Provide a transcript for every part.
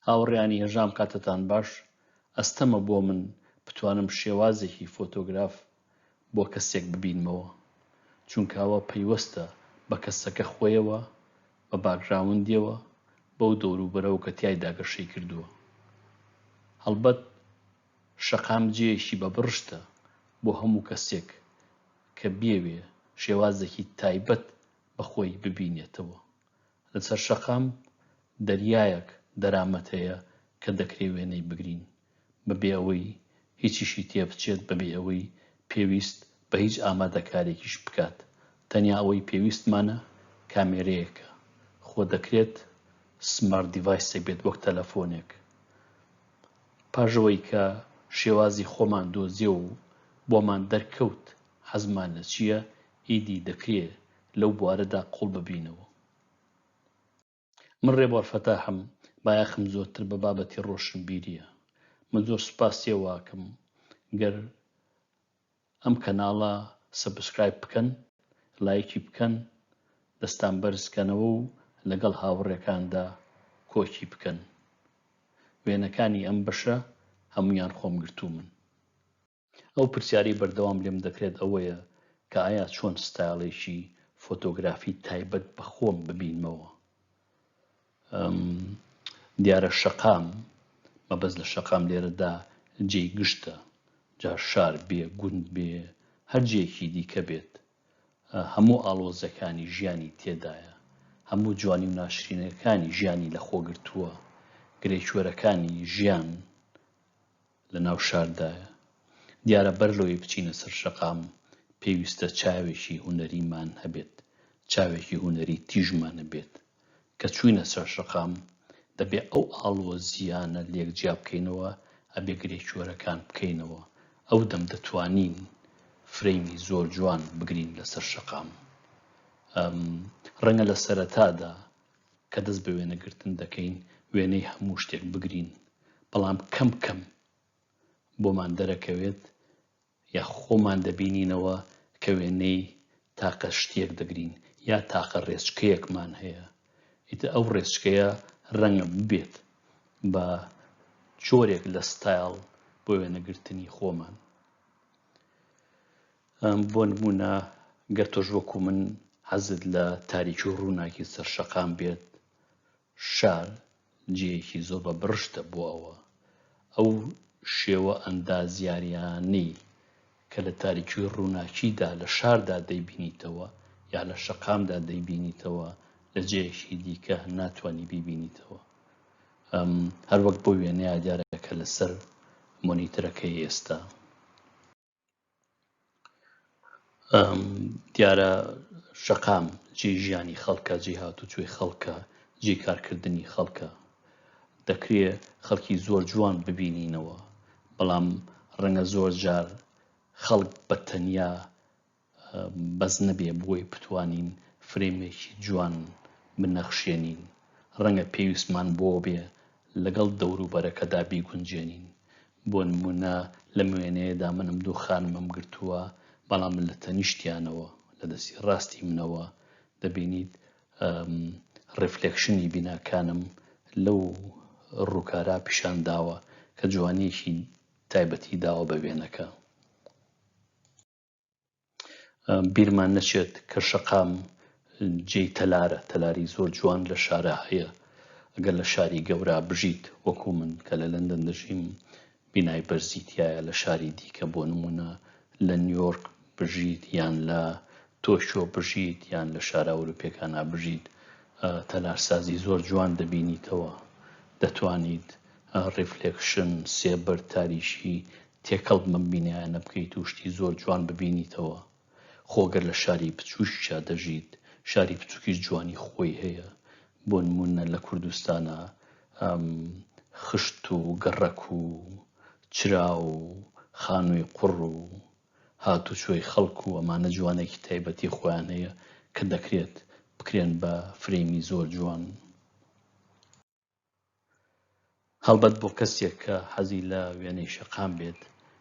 هاوڕێیانی هێژام کاتتان باش. ئەستەمە بۆ من بتوانم شێوازێکی فۆتۆگراف بۆ کەسێک ببینمەوە، چونکە ئەوە پەیوەستە بە کەسەکە خۆیەوە، بە باکگراوندیەوە، بەو دەوروبەرەوە کە تیایدا گەشەی کردووە. هەڵبەت شەقام جێیەکی بەبڕشتە بۆ هەموو کەسێک کە بێوێ شێوازێکی تایبەت بە خۆی ببینێتەوە. لەسەر شەقام دەریایەک دەرامەت هەیە کە دەکرێ وێنەی بگرین بەبێ ئەوەی هیچیشی تێبچێت، بەبێ ئەوەی پێویست بە هیچ ئامادەکارێکیش بکات. تەنیا ئەوەی پێویستمانە کامێرەیەکە، خۆ دەکرێت سمارت دیڤایسێک بێت وەک تەلەفۆنێک. پاژەوەی کە شێوازی خۆمان دۆزیە و بۆمان دەرکەوت حەزمان لە چییە، ئیدی دەکرێت لەو بوارەدا قوڵ ببینەوە. من ڕێبوار فەتاحم، بایەخم زۆرتر بە بابەتی ڕۆشنبیریە. من زۆر سوپاسی واکەم گەر ئەم کەناڵە سەبسکرایب بکەن، لایکی بکەن، دەستان بەرزکەنەوە و لەگەڵ هاوڕێکاندا کۆچی بکەن. وێنەکانی ئەم بەشە هەمویان خۆم گرتوو من. ئەو پرسیاری بەردەوام لێم دەکرێت ئەوەیە کە ئایا چۆن ستایڵێکی فۆتۆگرافی تایبەت بە خۆم ببینمەوە. دیارە شەقام مەبەست لە شەقام لێرەدا جێی گشتە، جا شار بێ، گوند بێ، هەر جێیەکی دیکە بێت، هەموو ئاڵۆزەکانی ژیانی تێدایە، هەموو جوانی و ناشرینەکانی ژیانی لە خۆگرتووە، گرێچوەرەکانی ژیان لە ناو شاردایە. دیارە بەر لەوەی بچینە سەر شەقام پێویستە چاوێکی هونەریمان هەبێت، چاوێکی هونەری تیژمان هەبێت. کە چوینە سەر شەقام دەبێ ئەو ئاڵۆزیانە لێکجیا بکەینەوە، ئەبێ گرێچوەرەکان بکەینەوە. ئەو دەم دەتوانین فرەیمی زۆر جوان بگرین لەسەر شەقام. ڕەنگە لە سەرەتادا کە دەست بە وێنەگرتن دەکەین وێنەی هەموو شتێک بگرین، بەڵام کەم کەم بۆمان دەرەکەوێت یا خۆمان دەبینینەوە کە وێنەی تاقە شتێک دەگرین یا تاقە ڕێچکەیەکمان هەیە. ئیتر ئەو ڕێچکەیە ڕەنگە ببێت بە جۆرێک لە ستایڵ بۆ وێنەگرتنی خۆمان. بۆ نمونە گەر تۆش وەکو من حەزت لە تاریکی و ڕووناکی سەر شەقام بێت، شار جێیەکی زۆر بە بڕشتە بۆ ئەوە. ئەو شێوە ئەندازیاریانەی کە لە تاریکی و ڕووناکیدا لە شاردا دەیبینیتەوە یا لە شەقامدا دەیبینیتەوە لە جێیەکی دیکە ناتوانانی بیبینیتەوە. هەر وەک بۆ وێنەیە دیارەکە لەسەر مۆنیترەکەی ئێستا. دیارە شەقام جێی ژیانی خەڵکە، جێی هاتوچۆی خەڵکە، جێی کارکردنی خەڵکە. دەکرێت خەڵکی زۆر جوان ببینینەوە، بەڵام ڕەنگە زۆر جار خەڵک بە تەنیا بەس نەبێ بۆی بتوانین فرێمێکی جوان بنەخشێنین. ڕەنگە پێویستمان بۆ بێ لەگەڵ دەوروبەرەکەدا بیگونجێنین. بۆ نمونە لەم وێنەیەدا منم دوو خانمم گرتووە، بەڵام من لە تەنیشتیانەوە لە دەستی ڕاستی منەوە دەبینیت ڕفلێکشنی بیناکانم لەو ڕووکارا پیشان داوە کە جوانیەکی تایبەتی داوە بە وێنەکە. بیرمان نەچێت کە شەقام جێی تەلارە، تەلاری زۆر جوان لە شارە هەیە. ئەگەر لە شاری گەورە بژیت وەکو من کە لە لەندەن دەژیم، بینای بەرزیتیایە لە شاری دیکە، بۆ نمونە لە نیویۆرک بژیت یان لە تۆکیۆ بژیت یان لە شارە ئەوروپیەکانە بژیت، تەلارسازی زۆر جوان دەبینیتەوە. دەتوانیت ڕفلێکشن، سێبەر، تاریشی تێکەڵ بینایانە بکەیت و شتی زۆر جوان ببینیتەوە. خۆگەر لە شاری بچووشیدا دەژیت، شاری بچووکیش جوانی خۆی هەیە. بۆ نمونە لە کوردستانە خشت و گەڕەک و چرا و خانووی قوڕ و هاتوچۆی خەڵک و ئەمانە جوانێکی تایبەتی خۆیان هەیە کە دەکرێت بکرێن بە فرێمی زۆر جوان. هەڵبەت بۆ کەسێک کە حەزی لە وێنەی شەقام بێت،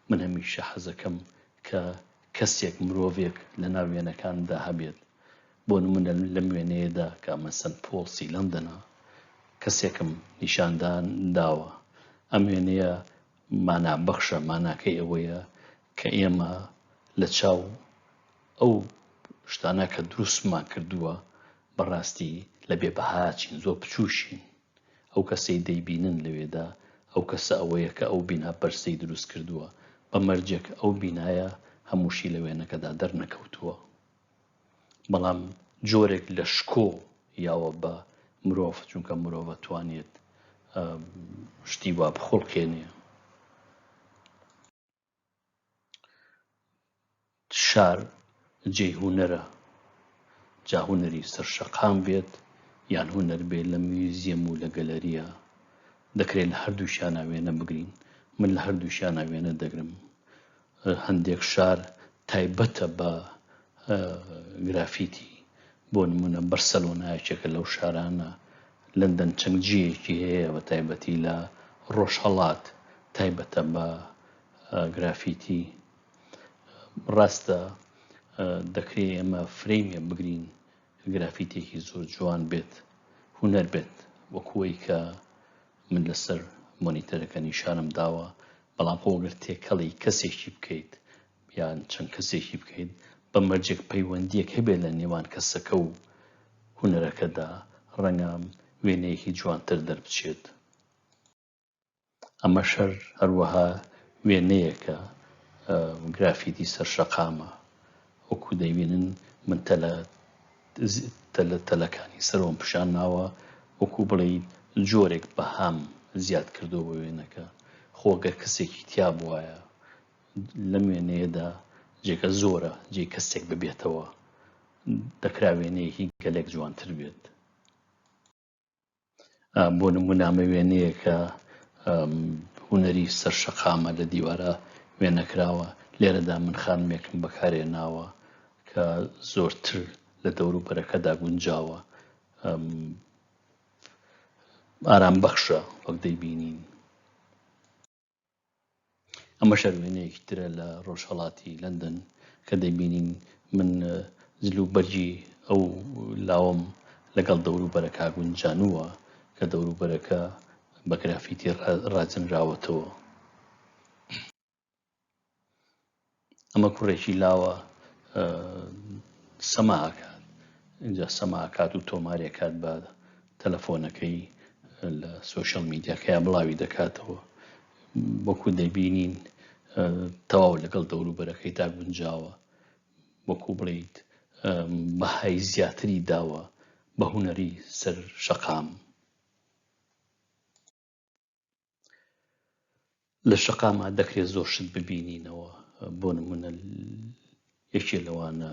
من هەمیشە حەزەکەم کە کەسێک مرۆڤێک لە ناو وێنەکاندا هەبێت. بۆ نمونە لەم وێنەیەدا کە مەسەن پۆڵسی لەندەنە کەسێکم نیشاندان داوە. ئەم وێنەیە مانابەخشە، ماناکەی ئەوەیە کە ئێمە لە چاو ئەو شتانە کە دروستمان کردووە بەڕاستی لە بێبەهاچین، زۆر بچووشین. ئەو کەسەی دەیبینن لەوێدا ئەو کەسە ئەوەیە کە ئەو بینا بەرزەی دروست کردووە، بە مەرجێک ئەو بینایە هەمووشی لە وێنەکەدا دەرنەکەوتووە. بەڵام جۆرێک لە شکۆ یاوە بە مرۆڤ، چونکە مرۆڤ توانێت شتی وا بخۆڵکێنێ. شار جێی هونەرە، جا هونەری سەرشەقام بێت یان هونەر بێت لە میوزیەم و لە گەلەریە، دەکرێت لە هەردووشیانە وێنە بگرین. من لە هەردووشیانە وێنە دەگرم. هەندێک شار تایبەتە بە گرافیتی، بۆ نمونە بەرسەلۆنایەکێکە لەو شارانە، لەندەن چەنگجیەکی هەیە بە تایبەتی لە ڕۆژهەڵات تایبەتە بە گرافیتی. ڕاستە دەکرێت ئێمە فرەیمێ بگرین، گرافیتێکی زۆر جوان بێت، هونەر بێت، وەکوەی کە من لەسەر مۆنیتەرەکە نیشانم داوە. بەڵام ئەگەر تێکەڵی کەسێکی بکەیت یان چەند کەسێکی بکەیت، بە مەرجێک پەیوەندیەک هەبێت لە نێوان کەسەکە و هونەرەکەدا، ڕەنگە وێنەیەکی جوانتر دەربچێت. ئەمە شەر هەروەها وێنەیەکە گرافیتی سەرشەقامە. وەکو دەیبینن من تەلەکانی سەرۆم پیشانناوە، وەکو بڵێ جۆرێک بەهام زیاد کردەوە بە وێنەکە. خۆ ئەگەر کەسێکی تیا بوایە لەم وێنەیەدا جێگە زۆرە، جێی کەسێک ببێتەوە، دەکرا وێنەیەکی گەلێک جوانتر بێت. بۆ نمونە ئەمە وێنەیە کە هونەری سەرشەقامە لە دیوارە وێنەکراوە. لێرەدا من خانمێکم بەکارهێناوە کە زۆرتر لە دەوروبەرەکەدا گونجاوە، ئارامبەخشە وەک دەیبینین. ئەمە شەر وێنەیەکی ترە لە ڕۆژهەڵاتی لەندەن کە دەیبینین من جلوبەرجی ئەو لاوەم لەگەڵ دەوروبەرەکە گونجانووە کە دەوروبەرەکە بە گرافیتی ڕاجنراوەتەوە. ئەمە کوڕێکی لاوە سەماعەکات، اینجا سەماعەکات و تۆمارێکات بە تەلەفۆنەکەی لە سۆشیەل میدیاکەیە بڵاوی دەکاتەوە. وەکو دەیبینین تەواو لەگەڵ دەوروبەرەکەیدا گونجاوە، وەکو بڵێیت بەهای زیاتری داوە بە هونەری سەرشەقام. لە شەقامە دەکرێت زۆر شت ببینینەوە. بۆ نمونە یەکێ لەوانە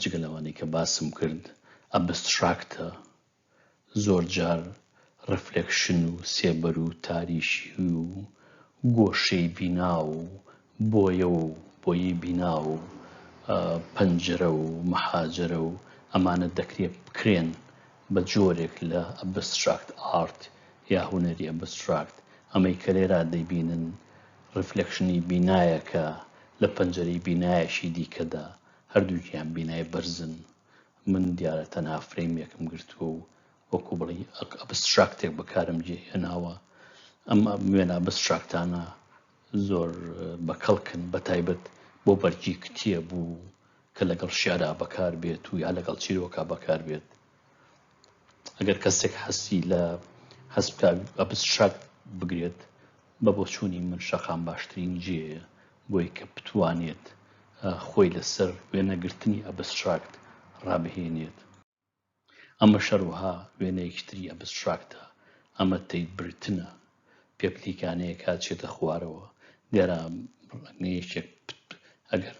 جگە لەوانەی کە باسم کرد ئەبستراکتە، زۆر جار ڕفلێکشن و سێبەر و تاریشی و گۆشەی بینا و بۆیە و بۆیی بینا و پەنجەرە و مەحاجەرە و ئەمانە دەکرێت بکرێن بە جۆرێک لە ئەبستراکت ئارت یا هونەری ئەبستراکت. ئەمەی کە لێرا دەیبینن ڕفلێکشنی بینایەکە لە پەنجەرەی بینایەشی دیکەدا، هەردووکیان بینای بەرزن. من دیارە تەنها فرەیمێکم گرتووە و وەکو بڵێ ئەبستراکتێک بەکارم هێناوە. ئەمە وێنە ئەبستراکتانە زۆر بەکەڵکن، بەتایبەت بۆ بەرگی کتێب و کە لەگەڵ شیعرا بەکار بێت و یا لەگەڵ چیرۆکا بەکار بێت. ئەگەر کەسێک هەستی لە هەست ئەبستراکت بگرێت، بە بۆچوونی من شەقام باشترین جێیە بۆی کە بتوانێت خۆی لەسەر وێنەگرتنی ئەبستراکت ڕابهێنێت. ئەمە شەروەها وێنەیەکی تری ئەبستراکتە، ئەمە تەیت برتنە، پێپلیکانەیە کاتچێتە خوارەوە. دیارە ڕەنگەیەکێک ئەگەر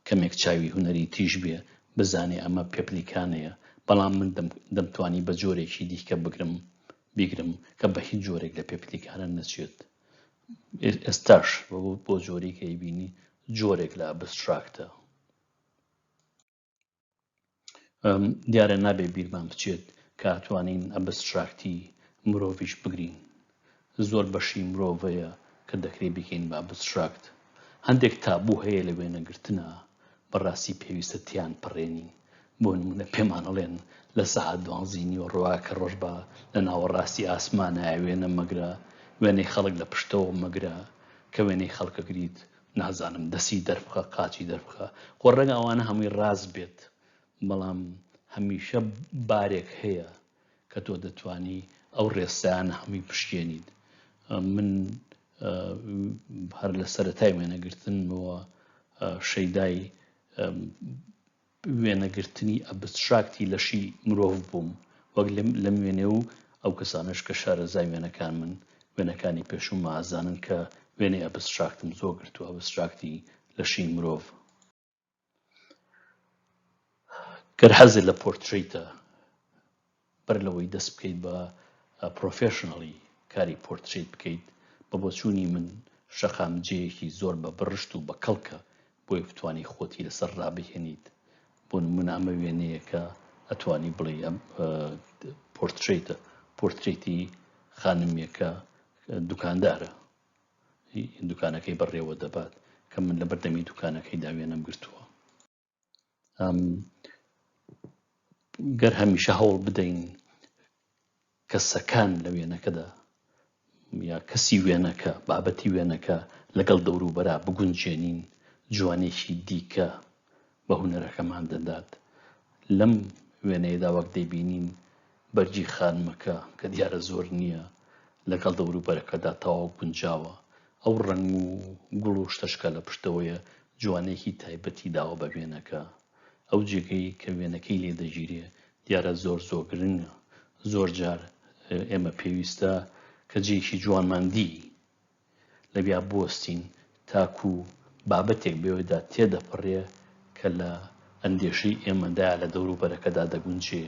کەمێک چاوی هونەری تیژ بێ بزانێ ئەمە پێپلیکانەیە، بەڵام من دەمتوانی بە جۆرێکی دیکە بیگرم کە بە هیچ جۆرێک لە پێپلیکانە نەچێت. ئێستاش بۆ جۆرێک کە ئەیبینی جۆرێک لە ئەبستراکتە. دیارە نابێ بیرمان بچێت کە ئەتوانین ئەبستراکتی مرۆڤیش بگرین. زۆر بەشی مرۆڤەیە کە دەکرێت بکەین بە ئەبستراکت. هەندێک تابوو هەیە لە وێنەگرتنە، بەڕاستی پێویستە تیان پڕێنین. بۆ نمونە پێمانەڵێن لە سەعات 12 ڕۆوا کە ڕۆژ بە لە ناوەڕاستی ئاسمانایە وێنە مەگرە وێنەی خەڵک لە پشتەوە مەگرە کە وێنەی خەڵکە گریت نازانم دەسی دەربخە قاچی دەربخە خۆ ڕەنگە ئەوانە هەمووی ڕاست بێت بەڵام هەمیشە بارێک هەیە کە تۆ دەتوانی ئەو ڕێسایانە هەمووی پشتێنیت من هەر لە سەرەتای وێنەگرتنەوە شەیدای وێنەگرتنی ئەبستراکتی لەشی مرۆڤ بووم وەک لەم وێنێ و ئەو کەسانش کە شارەزای وێنەکان من وێنەکانی پێشوم ئازانن کە وێنەی ئەبستراکتم زۆر گرتووە ئەبستراکتی لەشی مرۆڤ گەر حەزت لە پۆرتڕیتە بەر لەوەی دەست بکەیت بە پرۆفێشنەڵی کاری پۆرتڕیت بکەیت بە بۆچوونی من شەقام جێیەکی زۆر بە بڕشت و بە کەڵکە بۆی بتوانی خۆتی لەسەر ڕابهێنیت بۆ نمونە ئەمە وێنەیە کە ئەتوانی بڵێ پۆرتڕیتی خانمێکە دوکاندارە دوکانەکەی بەڕێوە دەبات کە من لە بەردەمی دوکانەکەیدا وێنەم گرتووە گەر هەمیشە هەوڵ بدەین کەسەکان لە وێنەکەدا یا کەسی وێنەکە بابەتی وێنەکە لەگەڵ دەوروبەرا بگونجێنین جوانێکی دیکە بە هونەرەکەمان دەدات لەم وێنەیەدا وەک دەیبینین بەرجی خانمەکە کە دیارە زۆر نییە لەگەڵ دەوروبەرەکەدا تەواو گونجاوە ئەو ڕەنگ و گوڵ و شتەشکە لە پشتەوەیە جوانێکی تایبەتی داوە بە وێنەکە ئەو جێگەی کە وێنەکەی لێ دەگیرێ دیارە زۆر گرنگە زۆر جار ئێمە پێویستە کە جێیەکی جوانماندی لەبیا بوەستین تاکو بابەتێک بێوەدا تێدەپەڕێ کە لە ئەندێشەی ئێمەدایە لە دەوروبەرەکەدا دەگونجێ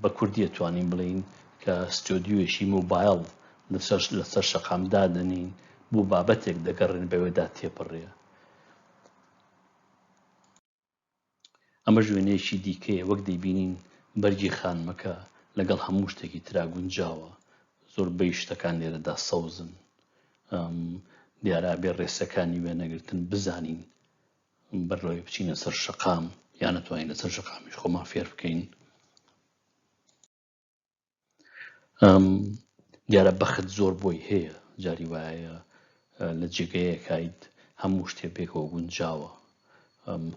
بە کوردی توانین بڵین کە ستۆدیۆیەکی مۆبایل لەسەر شەقامدا دەنین بۆ بابەتێک دەگەڕێن بەوێدا تێپەڕێ ئەمە وێنەیەکی دیکەیە وەک دەیبینین بەرگی خانمەکە لەگەڵ هەموو شتێکی ترا گونجاوە زۆربەی شتەکان لێرەدا سەوزن دیارە بێ ڕێسەکانی وێنەگرتن بزانین بەرەوەی بچینە سەر شەقام یان نەتوانین لەسەر شەقامیش خۆمان فێر بکەین دیارە بەخت زۆر بۆی هەیە جاری وایە لە جێگەیەکایت هەموو شتێ پێکەوە گونجاوە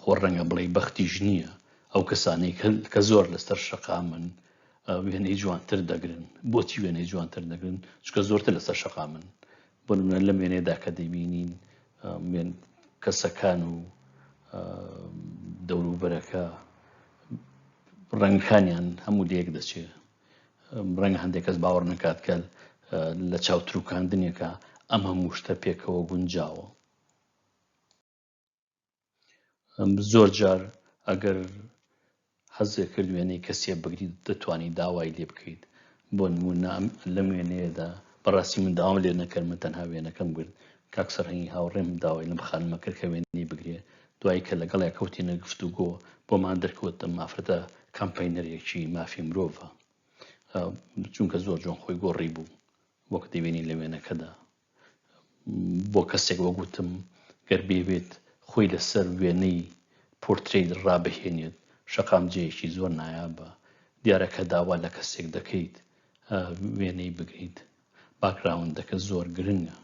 خۆ ڕەنگە بڵێ بەختیش نییە ئەو کەسانەی کە زۆر لەسەر شەقامن وێنەی جوانتر دەگرن بۆچی وێنەی جوانتر دەگرن چکە زۆرتر لەسەر شەقامن بۆ نمونە لەم وێنەیەدا کە دەیبینین کەسەکان و دەوروبەرەکە ڕەنگەکانیان هەموو لێک دەچێت ڕەنگە هەندێک کەس باوەڕ نەکات کە لە چاوتروکاندنێکە ئەم هەموو شتە پێکەوە گونجاوە زۆر جار ئەگەر حەزێک کرد وێنەی کەسێ بگریت دەتوانی داوای لێ بکەیت بۆ نمونە لەم وێنەیەدا بەڕاستی من داوام لێ نەکرد من تەنها وێنەکەم گرت کاک سەرهەنگی هاوڕێم داوای لەم خانمە کرد کە وێنەی بگرێ دوایی کە لەگەڵی کەوتینە گفتوگۆ بۆمان دەرکەوتم ئافرەتە کامپاینەرێکی مافی مرۆڤە چونکە زۆر جوان خۆی گۆڕی بوو وەک دەبینی لە وێنەکەدا بۆ کەسێک وەگوتم گەر بێت خۆی لەسەر وێنەی پۆرتڕێیت ڕابهێنێت شەقام جێیەکی زۆر نایابە دیارە کە داوا لە کەسێک دەکەیت وێنەی بگریت باکراوندەکە زۆر گرنگە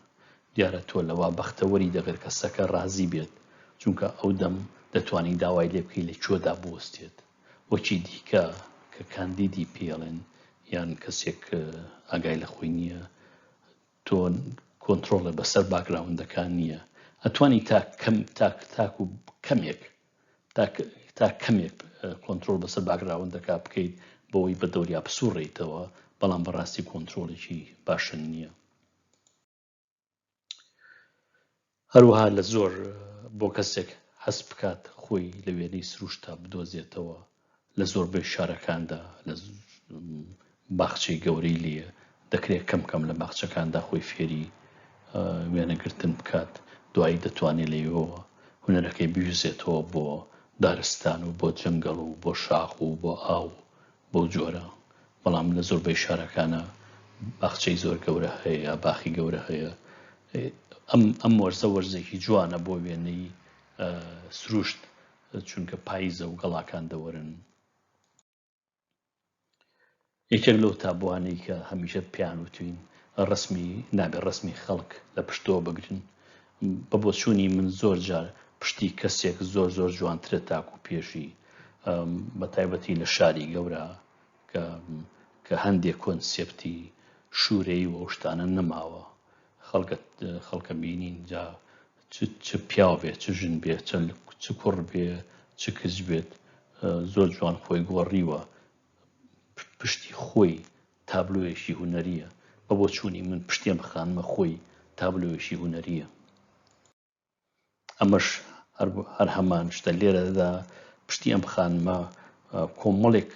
دیارە تۆ لەوا بەختەوەری دەبێت کەسەکە ڕازی بێت چونکە ئەو دەم دەتوانی داوای لێ بکەی لە کوێدا بوەستێت وەکی دیکە کە کاندیدی پێڵێن یان کەسێک ئاگای لە خۆی نییە تۆ کۆنتڕۆڵە بەسەر باکراوندەکان نییە ئەتوانی تاکو کەمێک تا کەمێک کۆنتڕۆڵ بەسەر باکراوندەکە بکەیت بەوەی بە دەوریا بسوڕێیتەوە بەڵام بەڕاستی کۆنتڕۆڵێکی باشن نییە هەروەها لە زۆر بۆ کەسێک هەست بکات خۆی لە وێنەی سروشتا بدۆزێتەوە لە زۆربەی شارەکاندا لە باخچەی گەورەی لێە دەکرێت کەم کەم لە باخچەکاندا خۆی فێری وێنەگرتن بکات دوایی دەتوانێت لەوەوە هونەرەکەی بیوزێتەوە بۆ دارستان و بۆ جەنگەڵ و بۆ شاخ و بۆ ئاو بۆ جۆرە بەڵام لە زۆربەی شارەکانە باخچەی زۆر گەورە هەیە باخی گەورە هەیە ئەم وەرزە وەرزێکی جوانە بۆ وێنەی سروشت چونکە پاییزە و گەڵاکان دەوەرن. یەکێک لەو تابوانەی کە هەمیشە پیان وتوین ڕسمی نابێت ڕسمی خەڵک لە پشتەوە بگرن. بە بۆچوونی من زۆر جار پشتی کەسێک زۆر زۆر جوانترە تاکو پێشی، بە تایبەتی لە شاری گەورە کە هەندێک کۆنسێپتی شوورەی و ئەو شتانە نەماوە، خەڵکە بینین جا چ پیاو بێت، چ ژن بێت، چ کوڕ بێ، چ کچ بێت، زۆر جوان خۆی گۆڕیوە، پشتی خۆی تابلۆیەکی هونەریە. بە بۆچوونی من پشتێم بخانمە خۆی تابلۆیەکی هونەریە. ئەمەش هەر هەمان شتە لێرەدا پشتی ئەم خانمە کۆمەڵێک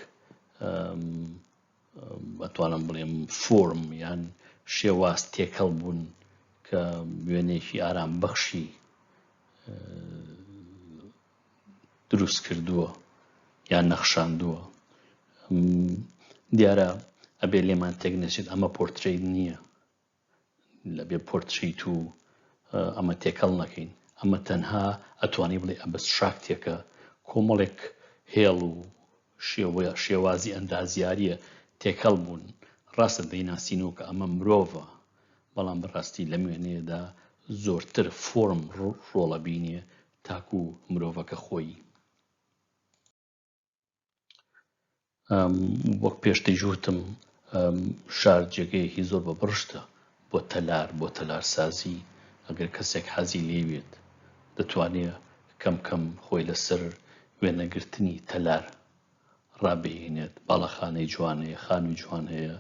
ئەتوانم بڵێم فۆرم یان شێواز تێکەڵ بوون کە وێنەیەکی ئارام بەخشی دروست کردووە یان نەخشاندووە. دیارە ئەبێ لێمان تێک نەچێت ئەمە پۆرترێت نییە، لەبێ پۆرتریت و ئەمە تێکەڵ نەکەین. ئەمە تەنها ئەتوانی بڵێ ئەبستراکتێکە، کۆمەڵێک هێڵ و شێوازی ئەندازیاریە تێکەڵ بوون. ڕاستە دەیناسینەوە کە ئەمە مرۆڤە، بەڵام بەڕاستی لەم وێنەیەدا زۆرتر فۆرم ڕۆڵە بینێ تاکو مرۆڤەکە خۆی. وەک پێشتر جوتم، شار جێگەیەکی زۆر بەبڕشتە بۆ تەلارسازی. ئەگەر کەسێک حەزی لێوێت دەتوانێت کەم کەم خۆی لەسەر وێنەگرتنی تەلار ڕابهێنێت. باڵەخانەی جوان هەیە، خانووی جوان هەیە،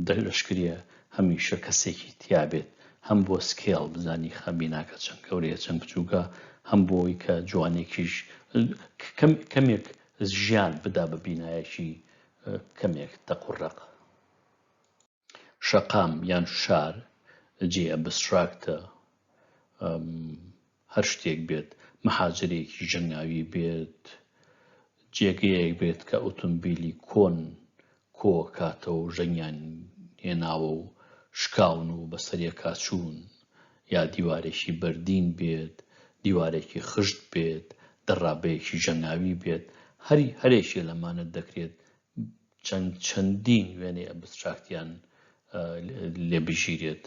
دەشکرێ هەمیشە کەسێکی تیابێت، هەم بۆ سکێڵ بزانی خەبیناکە چەند گەورەیە چەند بچووکە، هەم بۆی کە جوانێکیش کەمێک ژیان بدا بە بینایەکی کەمێک تەقوڕق. شەقام یان شار جێ ئەبستراکتە، هەر شتێک بێت، مەحاجرێکی ژەنگاوی بێت، جێگەیەک بێت کە ئۆتۆمبیلی کۆن کۆ کاتەوە و ژەنگیان هێناوە و شکاون و بەسەرێکا چوون، یا دیوارێکی بەردین بێت، دیوارێکی خشت بێت، دەڕابەیەکی ژەنگاوی بێت، هەرێکی لەمانە دەکرێت چەندین وێنەی ئەبستراکتیان لێ بژیرێت.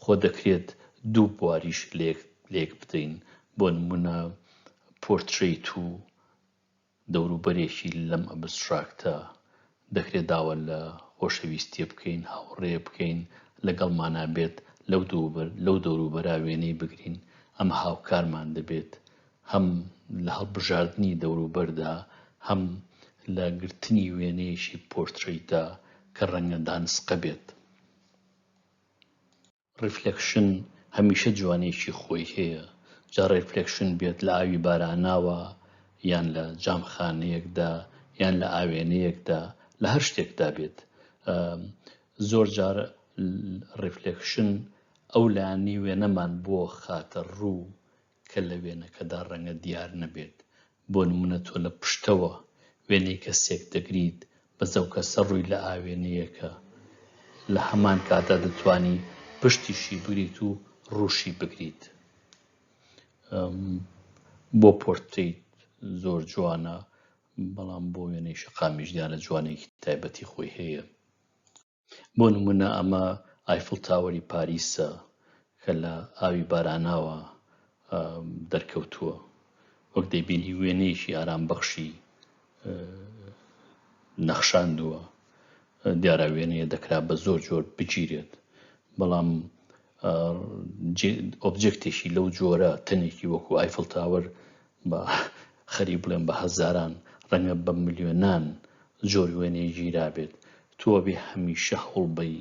خۆ دەکرێت دوو بواریش لێک بدەین. بۆ نمونە پۆرترێت و دەوروبەرێکی لەم ئەبستراکتە دەکرێت داوە لە خۆشەویستیە بکەین، هاوڕێ بکەین، لەگەڵمانە بێت، لەو دەوروبەرا وێنەی بگرین. ئەمە هاوکارمان دەبێت، هەم لە هەڵبژاردننی دەوروبەردا، هەم لە گرتنی وێنەیەکی پۆرترێتدا کە ڕەنگە دانسقە بێت. ڕیفلێکشن هەمیشە جوانێکی خۆی هەیە. جا ڕیفلێکشن بێت لە ئاوی باراناوە، یان لە جامخانەیەکدا، یان لە ئاوێنەیەکدا، لە هەر شتێکدا بێت. زۆر جار ڕیفلێکشن ئەو لایەنی وێنەمان بۆ خاتە ڕوو کە لە وێنەکەدا ڕەنگە دیار نەبێت. بۆ نمونە تۆ لە پشتەوە وێنەی کەسێک دەگریت، بەزەو کەسە ڕووی لە ئاوێنەیەکە، لە هەمان کاتا دەتوانی پشتیشی بگریت و ڕووشی بگریت. بۆ پۆرترێت زۆر جوانە، بەڵام بۆ وێنەی شەقامیش دیارە جوانێکی تایبەتی خۆی هەیە. بۆ نمونە ئەمە ئایفڵ تاوەری پاریسە کە لە ئاوی باراناوە دەرکەوتووە. وەک دەیبینی وێنەیەکی ئارامبەخشی نەخشاندووە. دیارە وێنەیە دەکرا بە زۆر جۆر بگیرێت، بەڵام ئۆبجێکتێکی لەو جۆرە تەنێکی وەکو ئایفڵ تاوەر بە خەری بڵێن بە هەزاران، ڕەنگە بە ملیۆنان جۆر وێنەی گیرا بێت. تۆ بێ هەمیشە هەوڵ بەی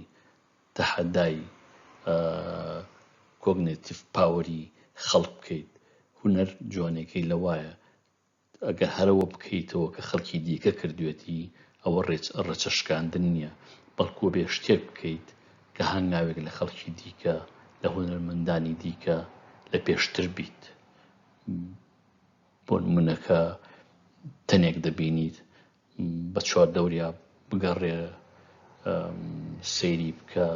تەحەدای کۆگنێتیڤ پاوەری خەڵک بکەیت. هونەر جوانێکەی لەوایە ئەگەر هەرەوە بکەیتەوە کە خەڵکی دیکە کردوێتی، ئەوە ڕێچەشکاندن نییە، بەڵکو بێ شتێک بکەیت کە هەنگاوێک لە خەڵکی دیکە، لە هونەرمەندانی دیکە لە پێشتر بیت. بۆ نمونەکە تەنێک دەبینیت بە چواردەوریا بگەڕێ، سەیری بکە،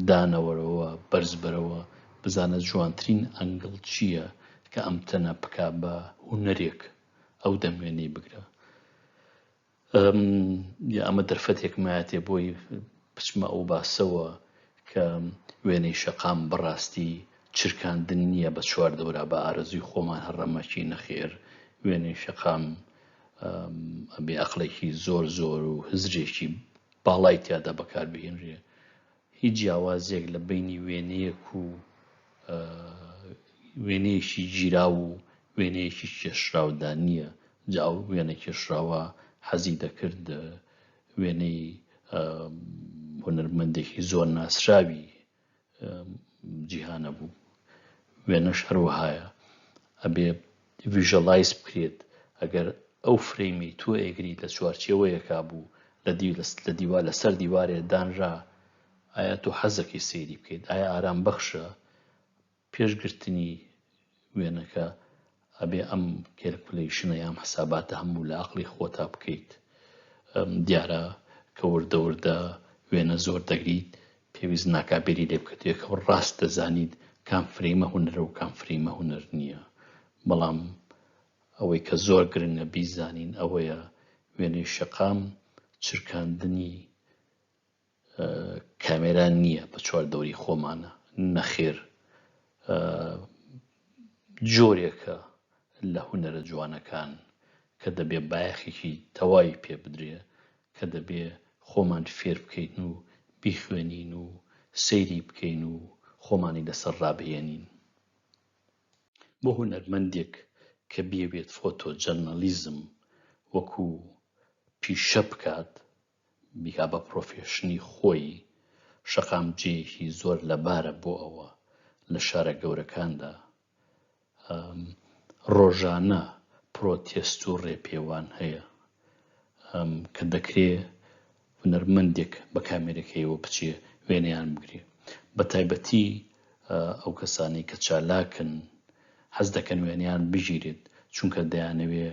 دانەوەرەوە بەرز بەرەوە، بزانە جوانترین ئەنگڵ چییە کە ئەم تەنە بکا بە هونەرێک ئەو دەموێنەی بگرە. ئەمە دەرفەتێک مایەتێ بۆی بچمە ئەو باسەوە کە وێنەی شەقام بەڕاستی چرکاندن نییە بە چواردەورە بە ئارەزوی خۆمان هەڕەمەکی نەخێر. وێنەی شەقام ئەبێ ئەقلێکی زۆر زۆر و هزرێکی باڵای تیادا بەکاربهێنرێ. هیچ جیاوازێک لە بینی وێنەیەک و وێنەیەکی گیرا و وێنەیەکی کێشراودا نییە. جا ئەو وێنە کێشراوە حەزی دەکرد وێنەی هونەرمەندێکی زۆر ناسراوی جیهانە بوو. وێنەش هەروەهایە ئەبێ ڤیژەڵایز بکرێت. ئەگەر ئەو فرەیمی تۆ ئەیگریت لە چوارچێوەیەکا بوو لە دیوار لەسەر دیوارێ دانرا، ئایا تۆ حەزەکەی سەیری بکەیت؟ ئایا ئارام بەخشە؟ پێشگرتنی وێنەکە ئەبێ ئەم کێلکولیشنە یان حساباتە هەموو لە عەقڵی خۆتا بکەیت. دیارە کە وردە وردە وێنە زۆر دەگریت پێویست ناکابێری لێ بکەیت کە ڕاست دەزانیت کام فرەیمە هونەرە و کام فرەیمە هونەر نییە. بەڵام ئەوەی کە زۆر گرنگە بیزانین ئەوەیە وێنەی شەقام چرکاندنی کامێران نییە بە چواردەوری خۆمانە، نەخێر جۆرێکە لە هونەرە جوانەکان کە دەبێ بایەخێکی تەواوی پێ بدرێ، کە دەبێ خۆمان فێر بکەین و بیخوێنین و سەیری بکەین و خۆمانی لەسەر ڕابهێنین. بۆ هونەرمەندێک کە بیەوێت فۆتۆ جەرنەلیزم وەکو پیشە بکات بیکا بە پرۆفێشنی خۆی، شەقام جێیەکی زۆر لەبارە بۆ ئەوە لە شارە گەورەکاندا ڕۆژانە پرۆتێست و ڕێپێوان هەیە کە دەکرێ هونەرمەندێک بە کامێرەکەیەوە بچێ وێنەیان بگرێ. بە تایبەتی ئەو کەسانی کە چالاکن حەز دەکەن وێنەیان بگیرێت چونکە دەیانەوێ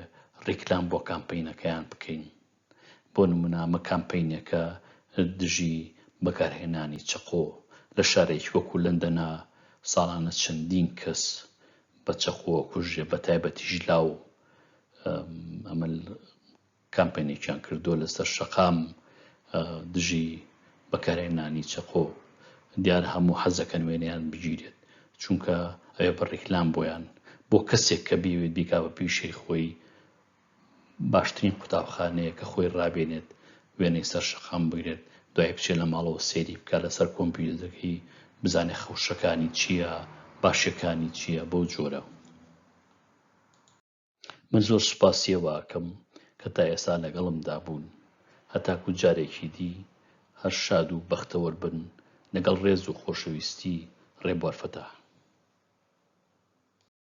ڕیکلام بۆ کامپەینەکەیان بکەین. بۆ نمونە ئەمە کامپەینێکە دژی بەکارهێنانی چەقۆ لە شارێکی وەکو لەندەنا ساڵانە چەندین کەس بە چەقۆوە کوژێ، بە تایبەتیش لاو ئەمە کامپەینێکیان کردووە لەسەر شەقام دژی بەکارهێنانی چەقۆ. دیارە هەموو حەزەکەن وێنەیان بگیرێت چونکە ئەوێ بە ڕیکلام بۆیان، بۆ کەسێک کە بیوێت بیکا بە پیشەی خۆی باشترین قوتابخانەیە کە خۆی ڕابێنێت وێنەی سەر شەقام بگرێت، دوای بچێت لە ماڵەوە سەیری بکات لەسەر کۆمپیوتەرەکەی بزانێ خەوشەکانی چییە، باشیەکانی چییە. بەو جۆرە من زۆر سوپاسیەوە ئەکەم کە تا ئێستا لەگەڵمدا بوون. هەتاکو جارێکی دی هەر شاد و بەختەوەر بن لەگەڵ ڕێز و خۆشەویستی. ڕێبوار فەتاح.